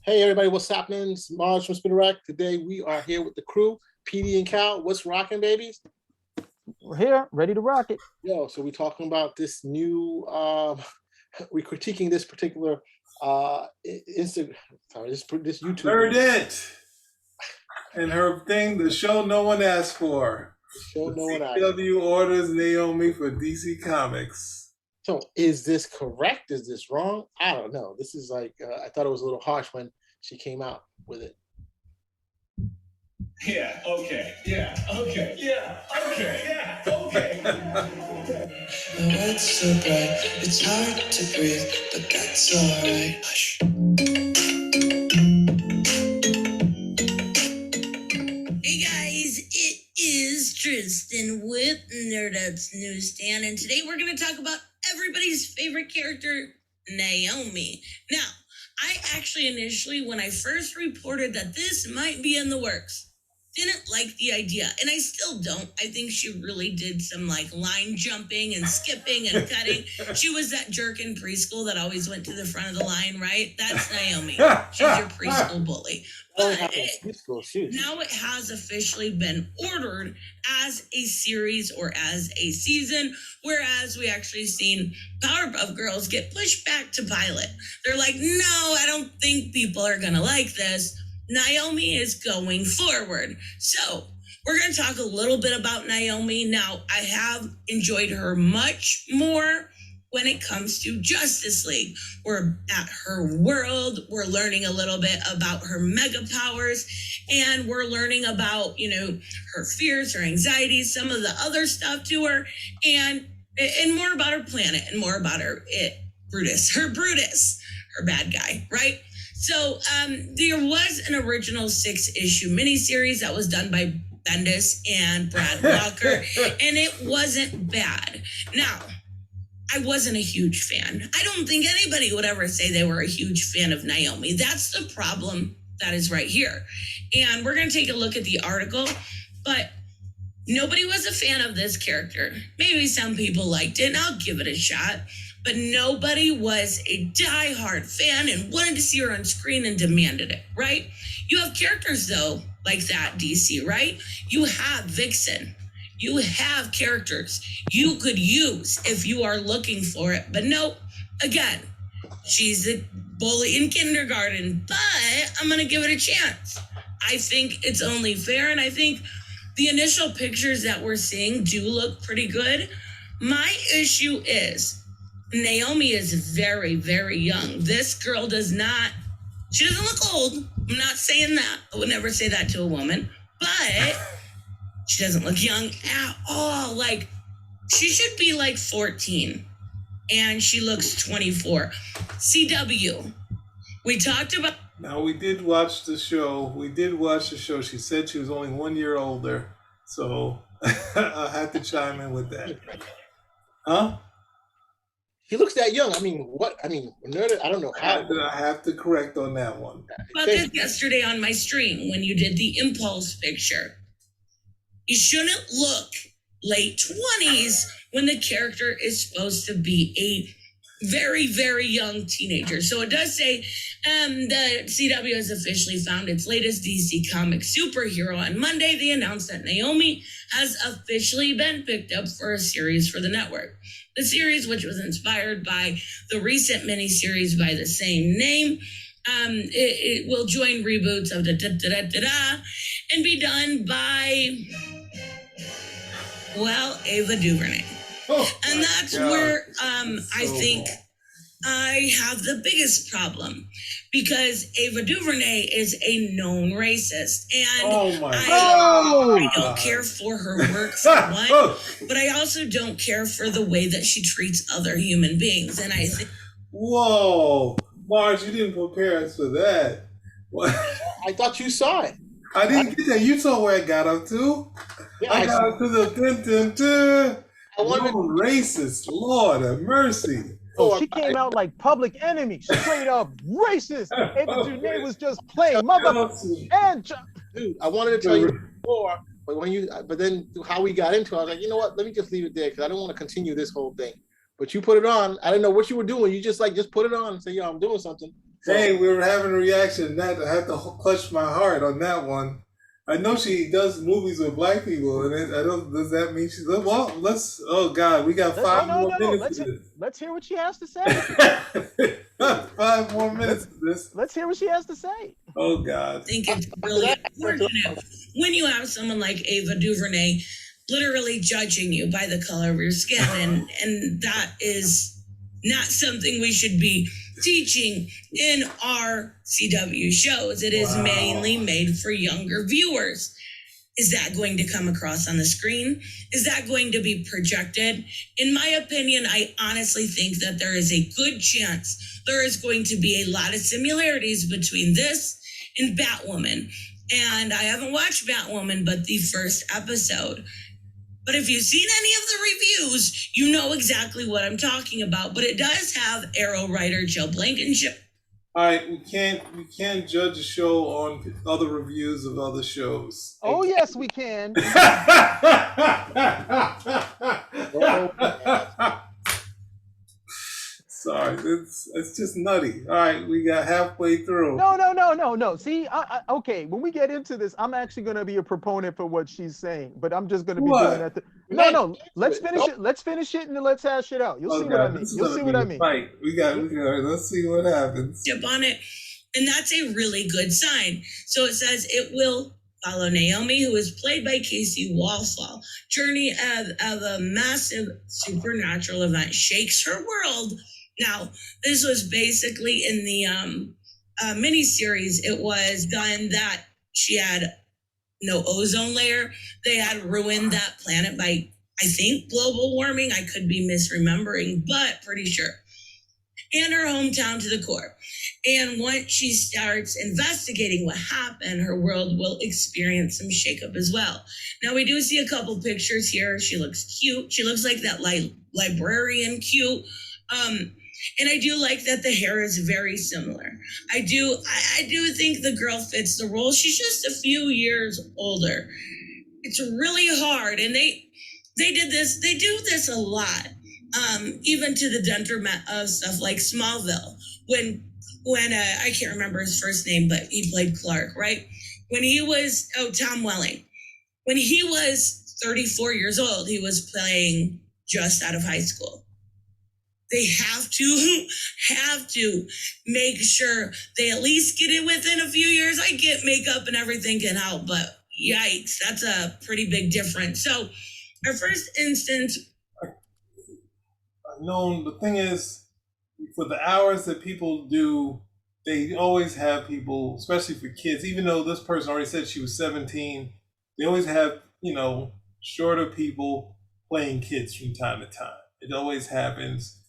Hey everybody, what's happening? It's Mars from Spinner Rack. Today we are here with the crew, PD and Cal. What's rocking, babies? We're here, ready to rock it. Yo, so we're talking about this new we're critiquing this particular Instagram, sorry, this YouTube. Nerdette and her thing, the show no one asked for. The show no one asked. CW orders Naomi for DC Comics. So is this correct? Is this wrong? I don't know. This is like I thought it was a little harsh when she came out with it. Yeah, okay, yeah, okay, yeah, okay, yeah, okay. The world's so bright, it's hard to breathe, but that's alright. Hush. Hey guys, it is Tristan with Nerdette's Newsstand, and today we're going to talk about everybody's favorite character, Naomi. Now, I actually initially, when I first reported that this might be in the works, didn't like the idea, and I still don't. I think she really did some like line jumping and skipping and cutting. She was that jerk in preschool that always went to the front of the line, right? That's Naomi. She's your preschool bully. But now it has officially been ordered as a series or as a season, whereas we actually seen Powerpuff Girls get pushed back to pilot. They're like, no, I don't think people are gonna like this. Naomi is going forward. So we're going to talk a little bit about Naomi. Now, I have enjoyed her much more when it comes to Justice League. We're at her world. We're learning a little bit about her mega powers, and we're learning about, her fears, her anxieties, some of the other stuff to her, and more about her planet and more about her Brutus, her bad guy, right? So there was an original 6-issue miniseries that was done by Bendis and Brad Walker, and it wasn't bad. Now, I wasn't a huge fan. I don't think anybody would ever say they were a huge fan of Naomi. That's the problem that is right here. And we're going to take a look at the article, but nobody was a fan of this character. Maybe some people liked it, and I'll give it a shot. But nobody was a diehard fan and wanted to see her on screen and demanded it, right? You have characters, though, like that, DC, right? You have Vixen. You have characters you could use if you are looking for it. But no, again, she's a bully in kindergarten, but I'm going to give it a chance. I think it's only fair, and I think the initial pictures that we're seeing do look pretty good. My issue is Naomi is very, very young. This girl doesn't look old. I'm not saying that. I would never say that to a woman, but she doesn't look young at all. Like, she should be like 14, and she looks 24. CW, we talked about. Now, we did watch the show. She said she was only 1 year older, so I had to chime in with that. Huh? He looks that young. I mean, Nerdette, I don't know how. I have to correct on that one. About this yesterday on my stream when you did the impulse picture. You shouldn't look late 20s when the character is supposed to be a very, very young teenager. So it does say the CW has officially found its latest DC Comics superhero. On Monday, they announced that Naomi has officially been picked up for a series for the network. The series, which was inspired by the recent miniseries by the same name, it will join reboots of and be done by, Ava DuVernay. And that's where I think I have the biggest problem, because Ava DuVernay is a known racist, and I don't care for her work for one, but I also don't care for the way that she treats other human beings. And I think, whoa, Mars, you didn't prepare us for that. I thought you saw it. I didn't get that. You saw where I got up to. Yeah, I got up to the racist. Lord have mercy. Oh, she came out like Public Enemy, straight up racist. Ava DuVernay was just playing mother and dude. I wanted to tell you before, but then how we got into it, I was like, you know what? Let me just leave it there because I don't want to continue this whole thing. But you put it on. I didn't know what you were doing. You just put it on and say, yo, I'm doing something. Hey, we were having a reaction. That I had to clutch my heart on that one. I know she does movies with black people, and I don't. Does that mean she's well? Let's. Oh God, we got five more minutes of Let's hear what she has to say. this. 5 more minutes of this. Let's hear what she has to say. Oh God. I think it's really unfortunate when you have someone like Ava DuVernay literally judging you by the color of your skin, and that is not something we should be teaching in our CW shows. It is mainly made for younger viewers. Is that going to come across on the screen? Is that going to be projected? In my opinion, I honestly think that there is a good chance there is going to be a lot of similarities between this and Batwoman. And I haven't watched Batwoman but the first episode. But if you've seen any of the reviews, you know exactly what I'm talking about. But it does have Arrow writer Joe Blankenship. All right, we can't judge a show on other reviews of other shows. Oh yes, we can. Sorry, it's just nutty. All right, we got halfway through. No. See, okay, when we get into this, I'm actually going to be a proponent for what she's saying, but I'm just going to be doing that. No. Let's finish it. Let's finish it and then let's hash it out. You'll see what I mean. You'll see what I mean. Fight. We got. Let's see what happens. Tip on it, and that's a really good sign. So it says it will follow Naomi, who is played by Casey Walsall. Journey of a massive supernatural event shakes her world. Now, this was basically in the miniseries. It was done that she had no ozone layer. They had ruined that planet by, I think, global warming. I could be misremembering, but pretty sure. And her hometown to the core. And once she starts investigating what happened, her world will experience some shakeup as well. Now, we do see a couple pictures here. She looks cute. She looks like that librarian cute. And I do like that the hair is very similar. I do think the girl fits the role. She's just a few years older. It's really hard, and they do this a lot. Even to the detriment of stuff like Smallville. When I can't remember his first name, but he played Clark, right? When he was Tom Welling. When he was 34 years old, he was playing just out of high school. They have to make sure they at least get it within a few years. I get makeup and everything can help, but yikes, that's a pretty big difference. So our first instance. No, the thing is, for the hours that people do, they always have people, especially for kids, even though this person already said she was 17, they always have, shorter people playing kids from time to time. It always happens.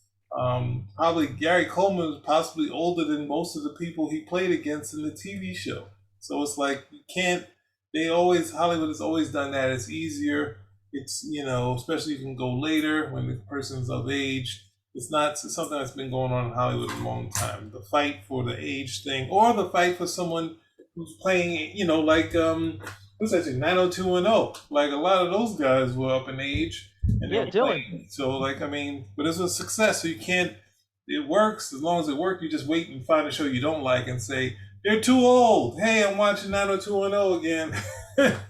Probably Gary Coleman is possibly older than most of the people he played against in the TV show. So it's like, Hollywood has always done that. It's easier. It's, especially if you can go later when the person's of age. It's not something that's been going on in Hollywood a long time. The fight for the age thing, or the fight for someone who's playing, like, what's that, 90210. Like, a lot of those guys were up in age. And yeah, Dylan. So, but it's a success. So it works. As long as it works, you just wait and find a show you don't like and say, they're too old. Hey, I'm watching 90210 again.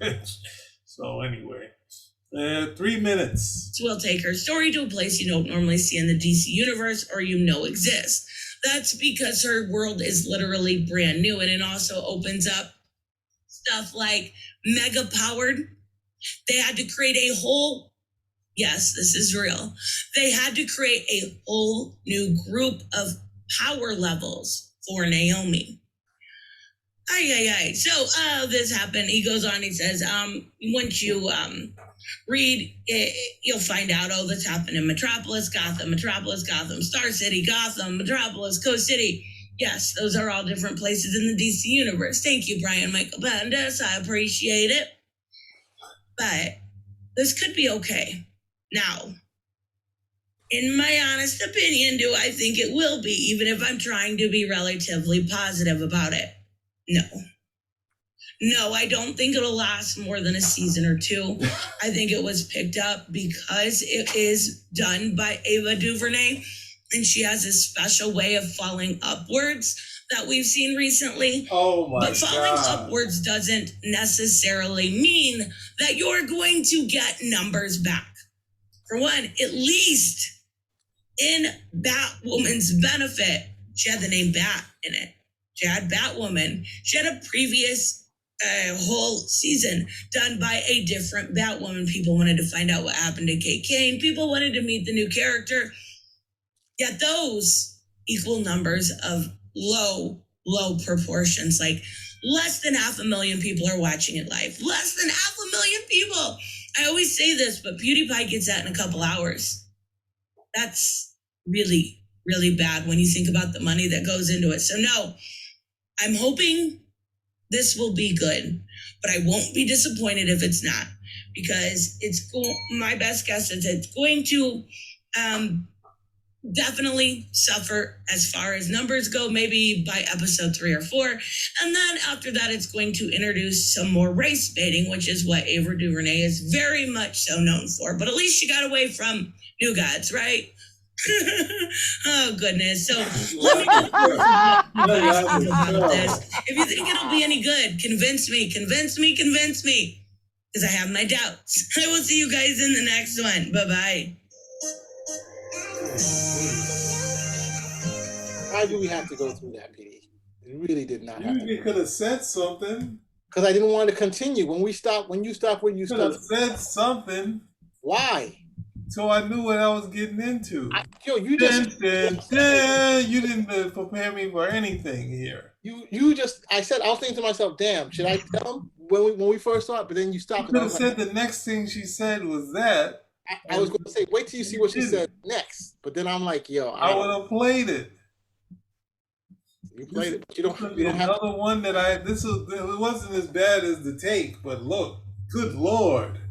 So anyway, 3 minutes. We'll take her story to a place you don't normally see in the DC universe or exists. That's because her world is literally brand new, and it also opens up stuff like mega powered. They had to create a whole, yes, this is real. They had to create a whole new group of power levels for Naomi. So this happened. He goes on, he says, once you read, you'll find out, that's happened in Metropolis, Gotham, Star City, Gotham, Metropolis, Coast City. Yes, those are all different places in the DC universe. Thank you, Brian Michael Bendis. I appreciate it. But this could be okay. Now, in my honest opinion, do I think it will be, even if I'm trying to be relatively positive about it? No, I don't think it'll last more than a season or two. I think it was picked up because it is done by Ava DuVernay, and she has a special way of falling upwards that we've seen recently. Oh my But falling God. upwards doesn't necessarily mean that you're going to get numbers back. For one, at least in Batwoman's benefit, she had the name Bat in it. She had Batwoman. She had a previous whole season done by a different Batwoman. People wanted to find out what happened to Kate Kane. People wanted to meet the new character. Yet those equal numbers of low proportions, like less than 500,000 people are watching it live. Less than 500,000 people. I always say this, but PewDiePie gets that in a couple hours. That's really, really bad when you think about the money that goes into it. So no, I'm hoping this will be good, but I won't be disappointed if it's not, because my best guess is it's going to definitely suffer as far as numbers go, maybe by episode 3 or 4. And then after that, it's going to introduce some more race baiting, which is what Ava DuVernay is very much so known for. But at least she got away from New Gods, right? Oh, goodness. So let me know about this. If you think it'll be any good, convince me. Because I have my doubts. I will see you guys in the next one. Bye-bye. Why do we have to go through that, PD? It really did not have to. You could have said something. Because I didn't want to continue. When you stopped, Could have said something. Why? So I knew what I was getting into. You just you didn't prepare me for anything here. I said, I was thinking to myself, damn, should I tell him when we first saw it? But then you stopped. You could have said the next thing she said was that. I was going to say, wait till you see what she said next. But then I'm like, yo, I would have played it. You played it, but you don't have another one that it wasn't as bad as the take, but look, good Lord.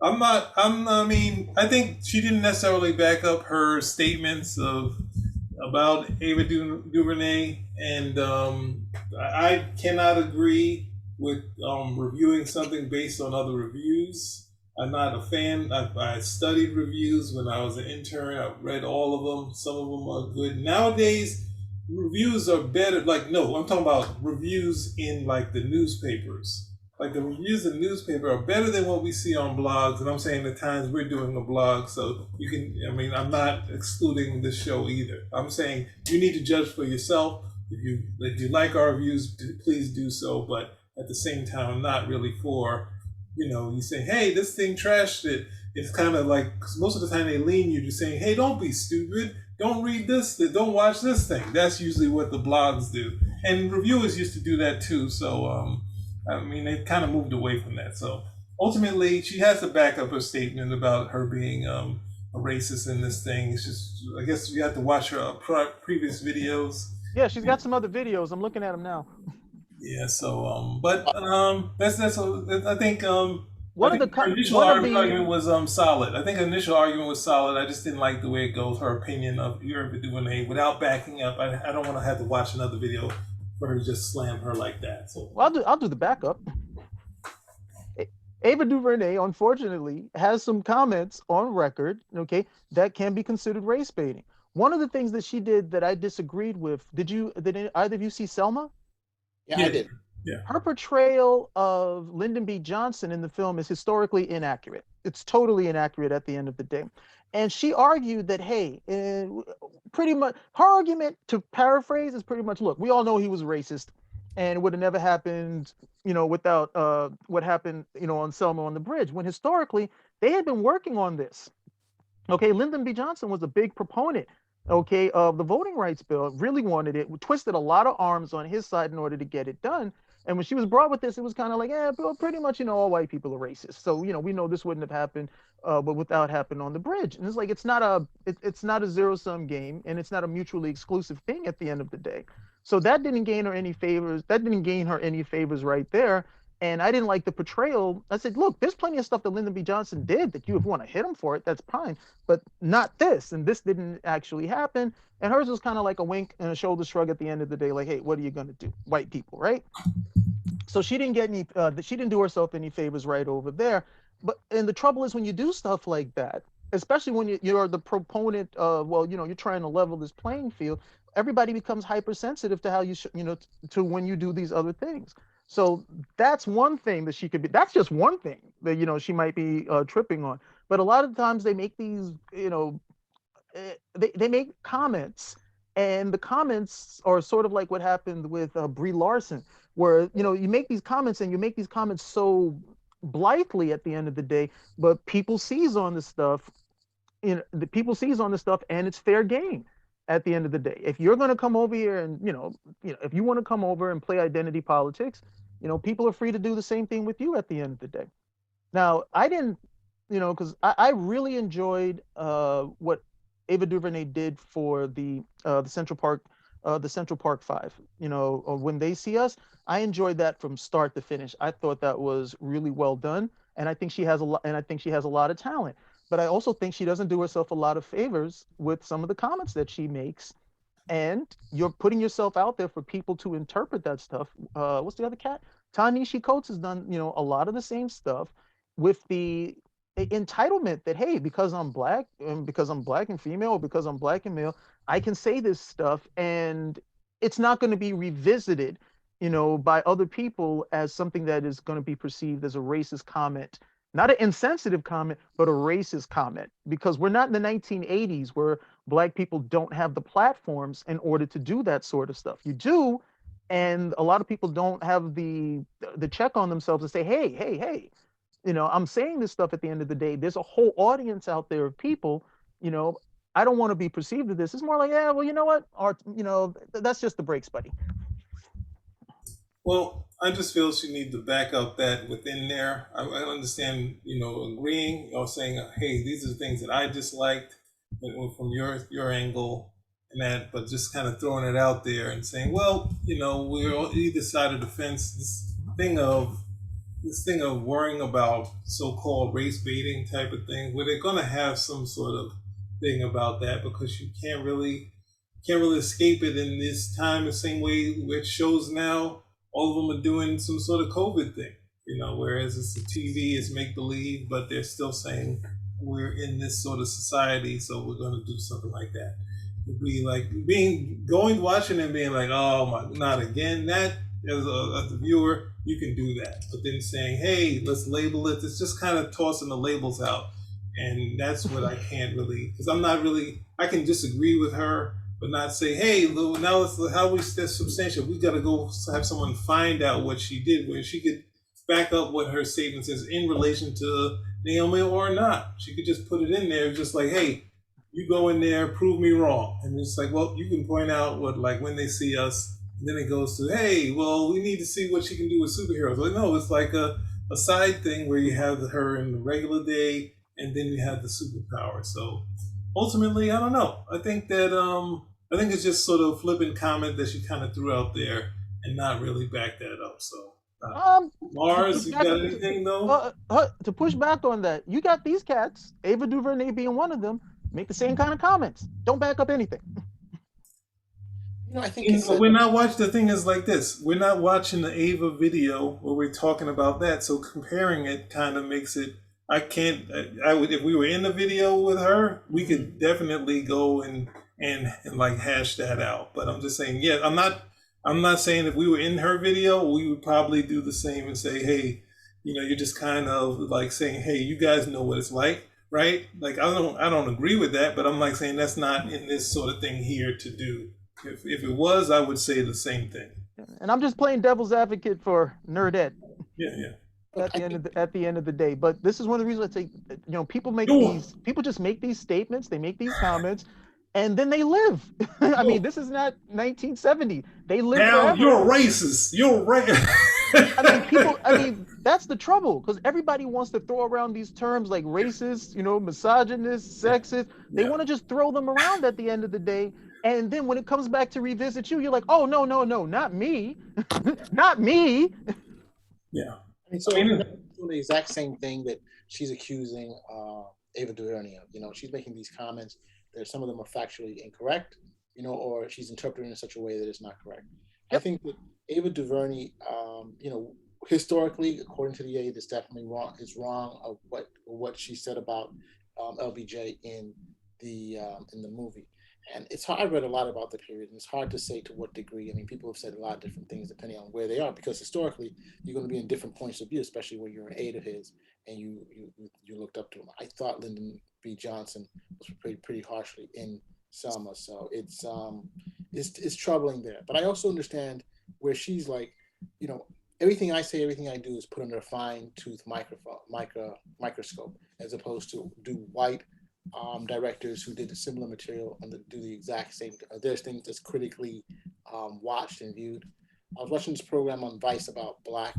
I think she didn't necessarily back up her statements about Ava DuVernay, and I cannot agree with reviewing something based on other reviews. I'm not a fan. I studied reviews when I was an intern. I read all of them. Some of them are good. Nowadays, reviews are better. I'm talking about reviews in the newspapers. Like the reviews in the newspaper are better than what we see on blogs. And I'm saying the times we're doing a blog, so you can, I'm not excluding this show either. I'm saying you need to judge for yourself. If you like our reviews, please do so. But at the same time, I'm not really for, you say, hey, this thing trashed it. It's kind of like, cause most of the time they lean you to saying, hey, don't be stupid. Don't read this. Don't watch this thing. That's usually what the blogs do. And reviewers used to do that too. So, they kind of moved away from that. So ultimately, she has to back up her statement about her being a racist in this thing. It's just, I guess you have to watch her previous videos. Yeah, she's got some other videos. I'm looking at them now. Yeah. So, that's I think her initial argument was solid. I think her initial argument was solid. I just didn't like the way it goes. Her opinion of Ava DuVernay without backing up. I don't want to have to watch another video for her to just slam her like that. So I'll do the backup. Ava DuVernay, unfortunately, has some comments on record, okay, that can be considered race baiting. One of the things that she did that I disagreed with, did either of you see Selma? Yeah, I did. Yeah. Her portrayal of Lyndon B. Johnson in the film is historically inaccurate. It's totally inaccurate at the end of the day. And she argued that, hey, pretty much her argument, to paraphrase, is pretty much, look, we all know he was racist and it would have never happened, without what happened, on Selma on the Bridge, when historically they had been working on this. Okay, Lyndon B. Johnson was a big proponent, okay, of the voting rights bill, really wanted it, twisted a lot of arms on his side in order to get it done. And when she was brought with this, it was kind of like, pretty much, all white people are racist. So, we know this wouldn't have happened, but without happening on the bridge. And it's like, it's not a zero-sum game, and it's not a mutually exclusive thing at the end of the day. So that didn't gain her any favors. That didn't gain her any favors right there. And I didn't like the portrayal. I said, look, there's plenty of stuff that Lyndon B. Johnson did that you want to hit him for it, that's fine, but not this. And this didn't actually happen. And hers was kind of like a wink and a shoulder shrug at the end of the day, like, hey, what are you going to do? White people, right? So she didn't get any, she didn't do herself any favors right over there. And the trouble is when you do stuff like that, especially when you're the proponent of, you're trying to level this playing field, everybody becomes hypersensitive to how to when you do these other things. So that's one thing that she could be. That's just one thing that she might be tripping on. But a lot of times they make these, they make comments, and the comments are sort of like what happened with Brie Larson, where you make these comments and you make these comments so blithely at the end of the day, but people seize on this stuff. The people seize on this stuff, and it's fair game at the end of the day. If you're going to come over here and if you want to come over and play identity politics, people are free to do the same thing with you at the end of the day. Now, I didn't, because I really enjoyed what Ava DuVernay did for the Central Park, the Central Park Five. When they see us, I enjoyed that from start to finish. I thought that was really well done, and I think she has a lot. And I think she has a lot of talent. But I also think she doesn't do herself a lot of favors with some of the comments that she makes, and you're putting yourself out there for people to interpret that stuff. What's the other cat? Ta-Nehisi Coates has done, a lot of the same stuff with the entitlement that, hey, because I'm black and female, or because I'm black and male, I can say this stuff, and it's not going to be revisited, by other people as something that is going to be perceived as a racist comment. Not an insensitive comment, but a racist comment, because we're not in the 1980s where black people don't have the platforms in order to do that sort of stuff. You do, and a lot of people don't have the check on themselves to say, hey, I'm saying this stuff at the end of the day. There's a whole audience out there of people, I don't want to be perceived as this. It's more like, yeah, well, you know what? That's just the breaks, buddy. Well, I just feel she needs to back up that within there. I understand, agreeing or saying, hey, these are the things that I disliked from your angle and that, but just kind of throwing it out there and saying, well, we're on either side of the fence. This thing of worrying about so-called race baiting type of thing, where they're going to have some sort of thing about that, because you can't really escape it in this time the same way with shows now. All of them are doing some sort of COVID thing, whereas it's the TV, it's make-believe, but they're still saying we're in this sort of society, so we're going to do something like that. It'd be like watching and being like, oh my, not again. That, as a viewer, you can do that. But then saying, hey, let's label it, it's just kind of tossing the labels out. And that's what I can't really, because I can disagree with her, but not say, hey, now let's, how we substantial. We got to go have someone find out what she did, where she could back up what her statement says in relation to Naomi or not. She could just put it in there, just like, hey, you go in there, prove me wrong. And it's like, well, you can point out what, like, when they see us, and then it goes to, hey, well, we need to see what she can do with superheroes. Like, no, it's like a side thing where you have her in the regular day, and then you have the superpower. So ultimately, I don't know. I think it's just sort of flippant comment that she kind of threw out there and not really back that up. So Mars, you got anything though? To push back on that, you got these cats, Ava DuVernay being one of them, make the same kind of comments. Don't back up anything. I think we're not watching. The thing is like this: we're not watching the Ava video where we're talking about that. So comparing it kind of makes it. I can't. I would, if we were in the video with her, we could definitely go and like hash that out. But I'm just saying, yeah, I'm not saying if we were in her video, we would probably do the same and say, hey, you're just kind of like saying, hey, you guys know what it's like, right? Like I don't agree with that, but I'm like saying that's not in this sort of thing here to do. If it was, I would say the same thing. And I'm just playing devil's advocate for Nerdette. Yeah. At the end of the day, but this is one of the reasons I say, people just make these statements, they make these comments, and then they live. I mean, this is not 1970. They live forever. You're racist. You're racist. I mean, that's the trouble, because everybody wants to throw around these terms like racist, misogynist, sexist. They want to just throw them around at the end of the day. And then when it comes back to revisit you, you're like, oh, no, not me. Not me. Yeah. So doing the exact same thing that she's accusing Ava DuVernay of. She's making these comments that some of them are factually incorrect, or she's interpreting in such a way that it's not correct. Yep. I think that Ava DuVernay, historically, according to the A, this definitely wrong of what she said about LBJ in the movie. And it's hard. I read a lot about the period, and it's hard to say to what degree. I mean, people have said a lot of different things depending on where they are, because historically, you're going to be in different points of view, especially when you're an aide of his and you looked up to him. I thought Lyndon B. Johnson was pretty harshly in Selma, so it's troubling there. But I also understand where she's like, you know, everything I say, everything I do is put under a fine tooth microscope, as opposed to do white directors who did a similar material and do the exact same. There's things that's critically watched and viewed. I was watching this program on Vice about black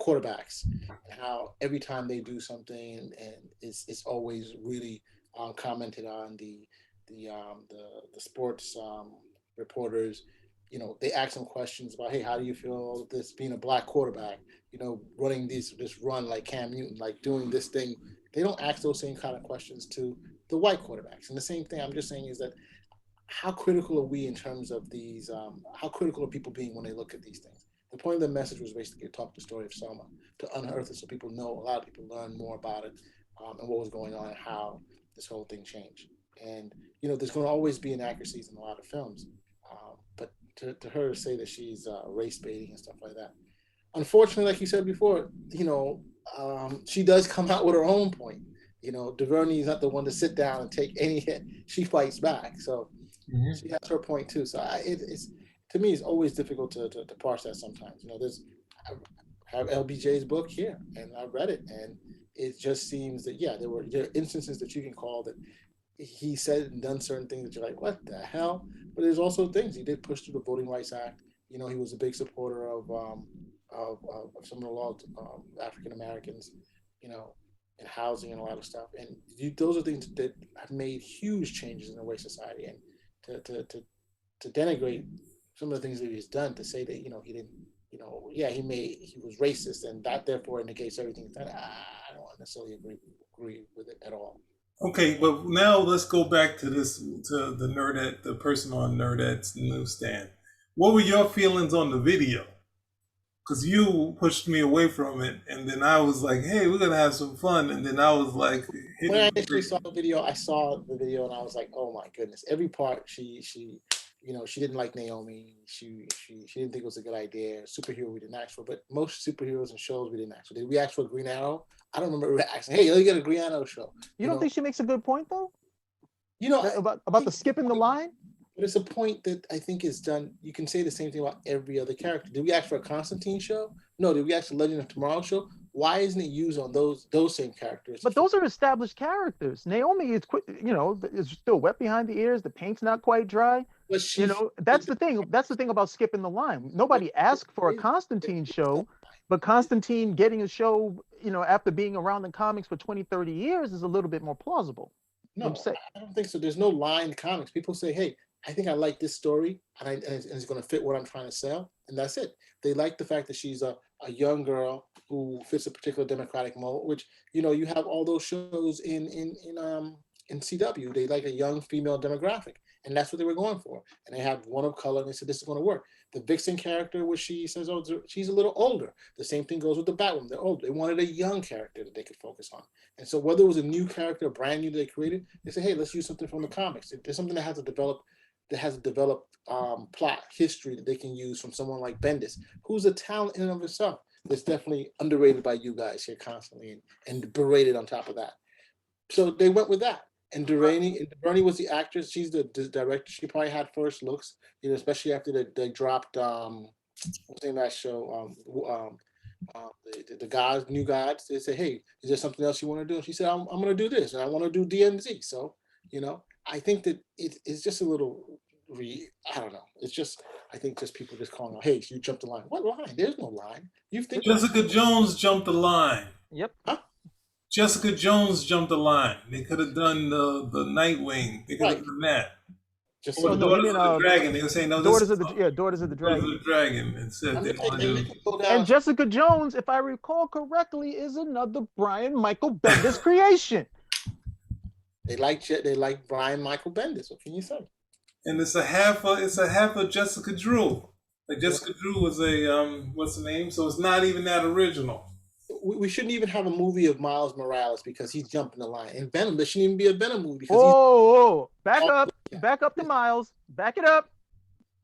quarterbacks and how every time they do something, and it's always really commented on. The sports reporters, you know, they ask them questions about, hey, how do you feel this being a black quarterback? You know, running this run like Cam Newton, like doing this thing. They don't ask those same kind of questions to the white quarterbacks. And the same thing I'm just saying is that how critical are we in terms of these? How critical are people being when they look at these things? The point of the message was basically to talk the story of Selma, to unearth it so people know, a lot of people learn more about it and what was going on and how this whole thing changed. And, you know, there's going to always be inaccuracies in a lot of films. But to her to say that she's race baiting and stuff like that, unfortunately, like you said before, you know, she does come out with her own point. You know, DuVernay is not the one to sit down and take any hit. She fights back. So she has her point too. So it's to me, it's always difficult to parse that sometimes. You know, I have LBJ's book here, and I read it, and it just seems that, yeah, there are instances that you can call that he said and done certain things that you're like, what the hell? But there's also things he did push through the Voting Rights Act. You know, he was a big supporter of some of the laws African Americans, you know, and housing and a lot of stuff. And those are things that have made huge changes in the way society. And to denigrate some of the things that he's done, to say that, you know, he didn't, you know, yeah, he was racist, and that therefore negates everything he's done. I don't necessarily agree with it at all. Okay, but now let's go back to the Nerdette, the person on Nerdette's Newsstand. What were your feelings on the video? Because you pushed me away from it, and then I was like, hey, we're going to have some fun. And then I was like... When I initially saw the video, and I was like, oh my goodness. Every part, she you know, she didn't like Naomi. She didn't think it was a good idea. Superhero we didn't ask for, but most superheroes and shows we didn't ask for. Did we ask for a Green Arrow? I don't remember asking, hey, let's get a Green Arrow show. You don't think she makes a good point, though? You know, about the skipping the line? But it's a point that I think is done. You can say the same thing about every other character. Did we ask for a Constantine show? No. Did we ask for Legend of Tomorrow show? Why isn't it used on those same characters? But those are established characters. Naomi is, you know, is still wet behind the ears. The paint's not quite dry. You know, that's the thing. That's the thing about skipping the line. Nobody asked for a Constantine show, but Constantine getting a show, you know, after being around in comics for 20, 30 years is a little bit more plausible. No, I don't think so. There's no line in comics. People say, hey, I think I like this story, and it's going to fit what I'm trying to sell, and that's it. They like the fact that she's a young girl who fits a particular democratic mold, which, you know, you have all those shows in CW. They like a young female demographic, and that's what they were going for. And they have one of color, and they said this is going to work. The Vixen character, where she says, oh, she's a little older. The same thing goes with the Batwoman. They're older. They wanted a young character that they could focus on. And so whether it was a new character, brand new that they created, they said, hey, let's use something from the comics. There's something that has a developed plot history that they can use from someone like Bendis, who's a talent in and of himself. That's definitely underrated by you guys here constantly and berated on top of that. So they went with that. And DuVernay was the actress. She's the director. She probably had first looks, you know, especially after they dropped what's the name of that show? The gods, New Gods. They said, hey, is there something else you want to do? And she said, I'm going to do this, and I want to do DMZ. So, you know, I think that it's just a little, I don't know. It's just, I think just people just calling out, hey, you jumped the line. What line? There's no line. You think Jessica Jones jumped the line. Yep. Huh? Jessica Jones jumped the line. They could have done the Nightwing. They could have done that. Just or Daughters of the Dragon. They were saying, no, Daughters of the Dragon. Daughters of the Dragon. And said they want to do. And Jessica Jones, if I recall correctly, is another Brian Michael Bendis creation. They like Brian Michael Bendis. What can you say? And it's a half of Jessica Drew. Like Jessica Drew was a what's the name? So it's not even that original. We shouldn't even have a movie of Miles Morales because he's jumping the line. And Venom, there shouldn't even be a Venom movie because back up. back up to Miles. Back it up.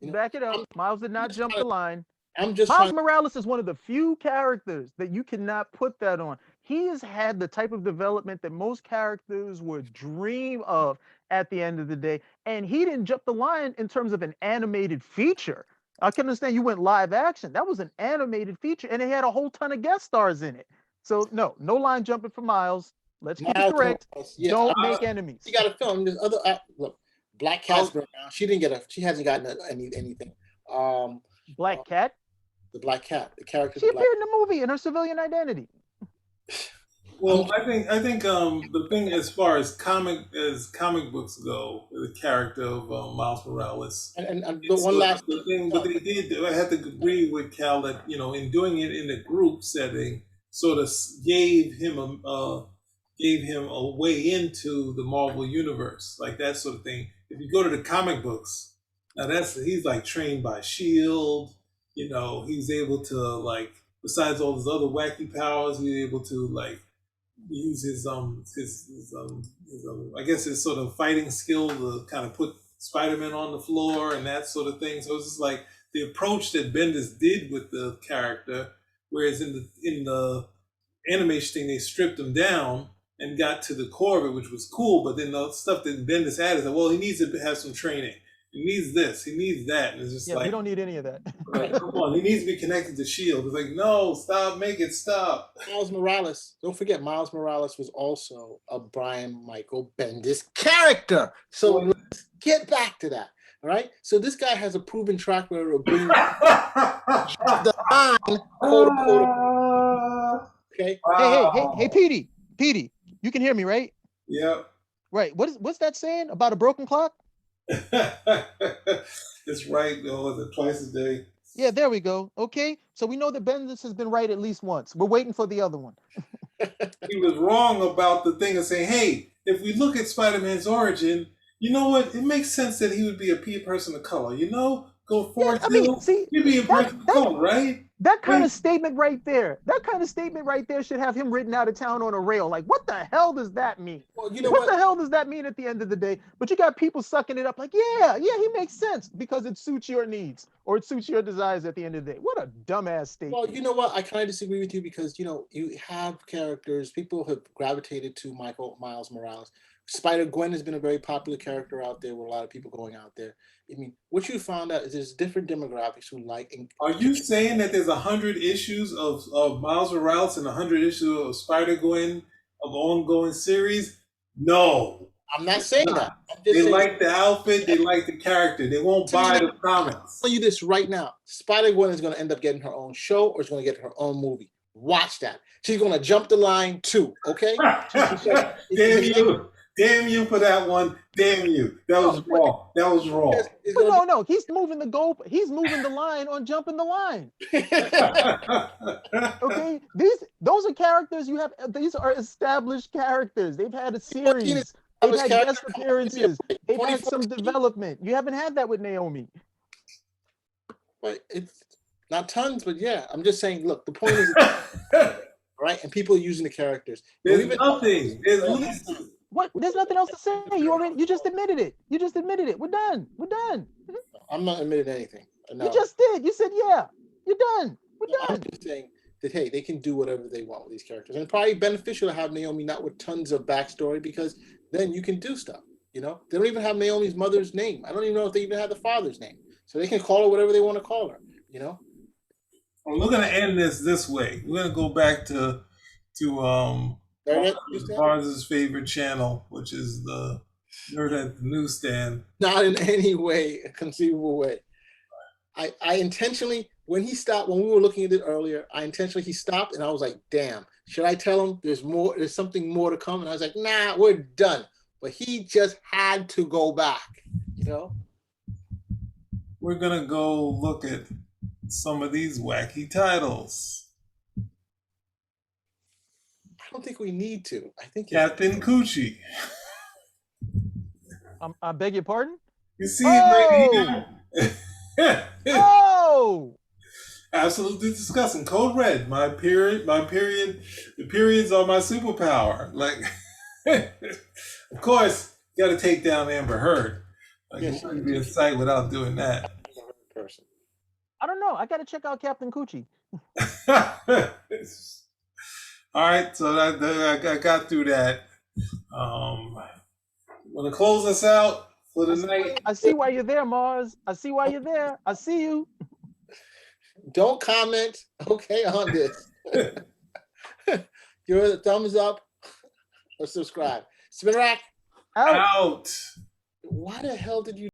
You know, Back it up. Miles did not jump the line. I'm just Miles trying. Morales is one of the few characters that you cannot put that on. He has had the type of development that most characters would dream of at the end of the day. And he didn't jump the line in terms of an animated feature. I can understand you went live action. That was an animated feature, and it had a whole ton of guest stars in it. So no line jumping for Miles. Let's keep it correct. Yeah, Don't make enemies. You got to film. There's other look. Black Cat's been around. She didn't get she hasn't gotten anything. Black Cat. The Black Cat, the character. She appeared in the movie in her civilian identity. Well, I think the thing as far as comic books go, the character of Miles Morales, and one last thing, but they did. I had to agree with Cal that in doing it in a group setting, sort of gave him a way into the Marvel universe, like that sort of thing. If you go to the comic books, now he's like trained by Shield. He's able to, like, besides all his other wacky powers, he's able to, like, use his I guess his sort of fighting skill to kind of put Spider-Man on the floor and that sort of thing. So it's just like the approach that Bendis did with the character, whereas in the animation thing they stripped him down and got to the core of it, which was cool. But then the stuff that Bendis added, well, he needs to have some training. He needs this. He needs that. And it's just like, we don't need any of that. Right, come on. He needs to be connected to Shield. It's like, no, stop, make it stop. Miles Morales. Don't forget, Miles Morales was also a Brian Michael Bendis character. So let's get back to that. All right. So this guy has a proven track record of being the line, quote unquote. Okay. Hey, Petey, you can hear me, right? Yeah. Right. What's that saying about a broken clock? It's right, though. Is it twice a day? Yeah, there we go. Okay, so we know that Bendis has been right at least once. We're waiting for the other one. He was wrong about the thing of saying, hey, if we look at Spider-Man's origin, you know what? It makes sense that he would be a person of color. Go forward. He'd be a person of color, right? That kind of statement right there. Should have him written out of town on a rail. Like, what the hell does that mean? Well, what the hell does that mean at the end of the day? But you got people sucking it up like, yeah, he makes sense because it suits your needs or it suits your desires at the end of the day. What a dumbass statement. Well, you know what? I kind of disagree with you because, you have characters, people have gravitated to Miles Morales. Spider-Gwen has been a very popular character out there with a lot of people going out there. I mean, what you found out is there's different demographics who like. Are you saying that there's 100 issues of Miles Morales and 100 issues of Spider-Gwen of ongoing series? No. I'm not saying that. They like the outfit. They like the character. They won't buy the comics. I'll tell you this right now. Spider-Gwen is going to end up getting her own show or is going to get her own movie. Watch that. She's going to jump the line too, okay? Damn you for that one. Damn you. That was wrong. That was wrong. But no. He's moving the goal. He's moving the line on jumping the line. Okay? Those are characters you have. These are established characters. They've had a series. They've had guest appearances. They've had some development. You haven't had that with Naomi. But it's not tons, but yeah. I'm just saying, look, the point is, right? And people are using the characters. There's nothing. What? There's nothing else to say. You just admitted it. We're done. I'm not admitting anything. No. You just did. You said, yeah. You're done. We're done. I'm just saying that, hey, they can do whatever they want with these characters. And it's probably beneficial to have Naomi not with tons of backstory because then you can do stuff. They don't even have Naomi's mother's name. I don't even know if they even have the father's name. So they can call her whatever they want to call her, Well, we're going to end this way. We're going to go back to Barnes' favorite channel, which is the Nerdette Newsstand. Not in any way, a conceivable way. I intentionally, when we were looking at it earlier, he stopped and I was like, damn, should I tell him there's something more to come? And I was like, nah, we're done. But he just had to go back, We're going to go look at some of these wacky titles. I don't think we need to. I think Captain Coochie. I beg your pardon? You see it right here? Oh! Absolutely disgusting. Code Red. The periods are my superpower. Like, of course, you got to take down Amber Heard. Like, you wouldn't be a sight without doing that. Person. I don't know. I got to check out Captain Coochie. All right, so I got through that. Want to close us out for the night? I see why you're there, Mars. I see why you're there. I see you. Don't comment, okay, on this. Give it a thumbs up or subscribe. Spin Rack Out. Why the hell did you